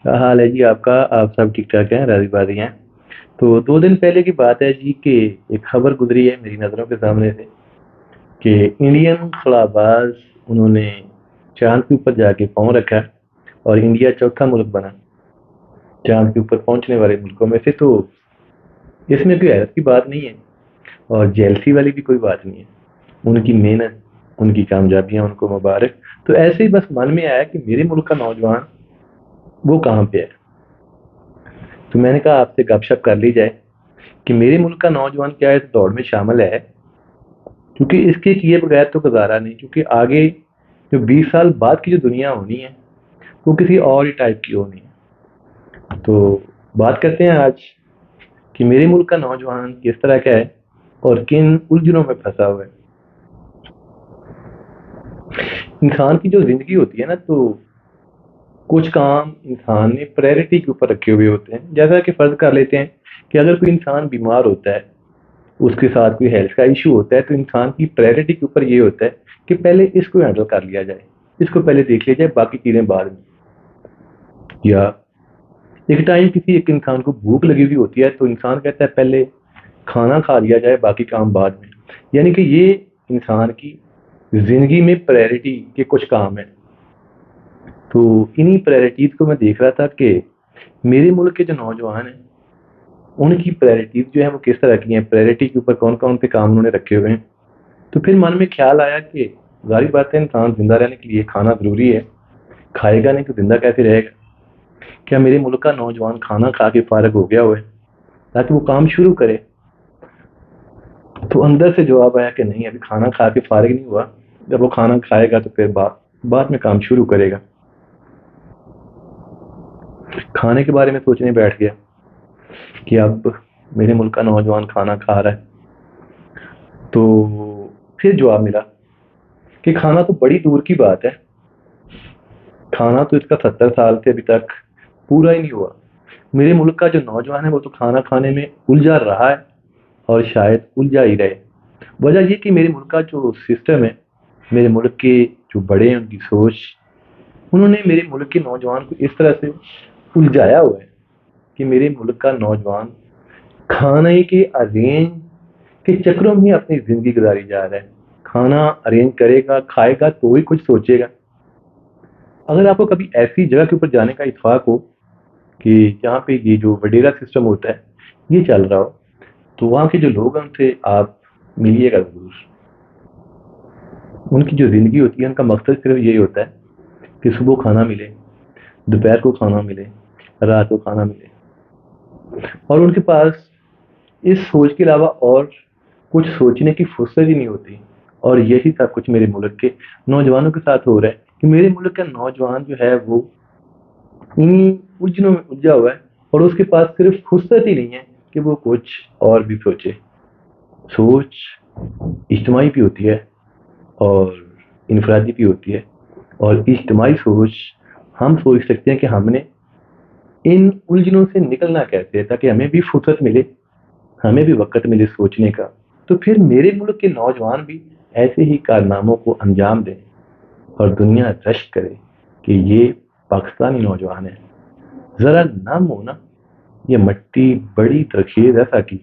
کیا حال ہے جی آپ کا؟ آپ سب ٹھیک ٹھاک ہیں، راضی بازی ہیں؟ تو 2 دن پہلے کی بات ہے جی کہ ایک خبر گزری ہے میری نظروں کے سامنے سے کہ انڈین خلاباز انہوں نے چاند کے اوپر جا کے پاؤں رکھا اور انڈیا چوتھا ملک بنا چاند کے اوپر پہنچنے والے ملکوں میں سے۔ تو اس میں کوئی حیرت کی بات نہیں ہے اور جیلسی والی بھی کوئی بات نہیں ہے، ان کی محنت، ان کی کامیابیاں ان کو مبارک۔ تو ایسے ہی بس من میں آیا کہ میرے ملک کا نوجوان وہ کہاں پہ ہے، تو میں نے کہا آپ سے گپ شپ کر لی جائے کہ میرے ملک کا نوجوان کیا ہے دوڑ میں شامل ہے، کیونکہ اس کے کیے بغیر تو گزارا نہیں، کیونکہ آگے جو 20 سال بعد کی جو دنیا ہونی ہے وہ کسی اور ہی ٹائپ کی ہونی ہے۔ تو بات کرتے ہیں آج کہ میرے ملک کا نوجوان کس طرح کا ہے اور کن الجھنوں میں پھنسا ہوا ہے۔ انسان کی جو زندگی ہوتی ہے نا، تو کچھ کام انسان نے پرائرٹی کے اوپر رکھے ہوئے ہوتے ہیں، جیسا کہ فرض کر لیتے ہیں کہ اگر کوئی انسان بیمار ہوتا ہے، اس کے ساتھ کوئی ہیلتھ کا ایشو ہوتا ہے، تو انسان کی پرائرٹی کے اوپر یہ ہوتا ہے کہ پہلے اس کو ہینڈل کر لیا جائے، اس کو پہلے دیکھ لیا جائے، باقی چیزیں بعد میں۔ یا ایک ٹائم کسی ایک انسان کو بھوک لگی ہوئی ہوتی ہے تو انسان کہتا ہے پہلے کھانا کھا لیا جائے، باقی کام بعد میں۔ یعنی کہ یہ انسان کی زندگی میں پرائرٹی کے کچھ کام ہیں۔ تو انہی پرائرٹیز کو میں دیکھ رہا تھا کہ میرے ملک کے جو نوجوان ہیں ان کی پرائرٹیز جو ہیں وہ کس طرح کی ہیں، پرائرٹی کے اوپر کون کون سے کام انہوں نے رکھے ہوئے ہیں۔ تو پھر من میں خیال آیا کہ ظاہر بات ہے انسان زندہ رہنے کے لیے کھانا ضروری ہے، کھائے گا نہیں تو زندہ کیسے رہے گا؟ کیا میرے ملک کا نوجوان کھانا کھا کے فارغ ہو گیا ہوا ہے تاکہ وہ کام شروع کرے؟ تو اندر سے جواب آیا کہ نہیں، ابھی کھانا کھا کے فارغ نہیں ہوا، جب وہ کھانا کھائے گا تو پھر بعد میں کام شروع کرے گا۔ کھانے کے بارے میں سوچنے بیٹھ گیا کہ اب میرے ملک کا نوجوان کھانا کھا رہا ہے، تو پھر جواب ملا کہ کھانا تو بڑی دور کی بات ہے، کھانا تو اس کا 70 سال سے ابھی تک پورا ہی نہیں ہوا۔ میرے ملک کا جو نوجوان ہے وہ تو کھانا کھانے میں الجھا رہا ہے اور شاید الجھا ہی رہے۔ وجہ یہ کہ میرے ملک کا جو سسٹم ہے، میرے ملک کے جو بڑے ہیں ان کی سوچ، انہوں نے میرے ملک کے نوجوان کو اس طرح سے الجھایا ہوا ہے کہ میرے ملک کا نوجوان کھانے کے ارینج کے چکروں میں اپنی زندگی گزاری جا رہا ہے۔ کھانا ارینج کرے گا، کھائے گا تو ہی کچھ سوچے گا۔ اگر آپ کو کبھی ایسی جگہ کے اوپر جانے کا اتفاق ہو کہ جہاں پہ یہ جو وڈیرا سسٹم ہوتا ہے یہ چل رہا ہو، تو وہاں کے جو لوگ ہیں ان سے آپ ملیے گا ضرور۔ ان کی جو زندگی ہوتی ہے ان کا مقصد صرف یہی ہوتا ہے کہ صبح کھانا ملے، دوپہر کو کھانا ملے، رات کو کھانا ملے، اور ان کے پاس اس سوچ کے علاوہ اور کچھ سوچنے کی فرصت ہی نہیں ہوتی۔ اور یہی سب کچھ میرے ملک کے نوجوانوں کے ساتھ ہو رہا ہے کہ میرے ملک کا نوجوان جو ہے وہ انہی الجھنوں میں الجھا ہوا ہے اور اس کے پاس صرف فرصت ہی نہیں ہے کہ وہ کچھ اور بھی سوچے۔ سوچ اجتماعی بھی ہوتی ہے اور انفرادی بھی ہوتی ہے، اور اجتماعی سوچ ہم سوچ سکتے ہیں کہ ہم نے ان الجھنوں سے نکلنا کیسے ہے تاکہ ہمیں بھی فرصت ملے، ہمیں بھی وقت ملے سوچنے کا۔ تو پھر میرے ملک کے نوجوان بھی ایسے ہی کارناموں کو انجام دیں اور دنیا رشک کرے کہ یہ پاکستانی نوجوان ہے۔ ذرا نام ہونا یہ مٹی بڑی ترخیص ایسا کی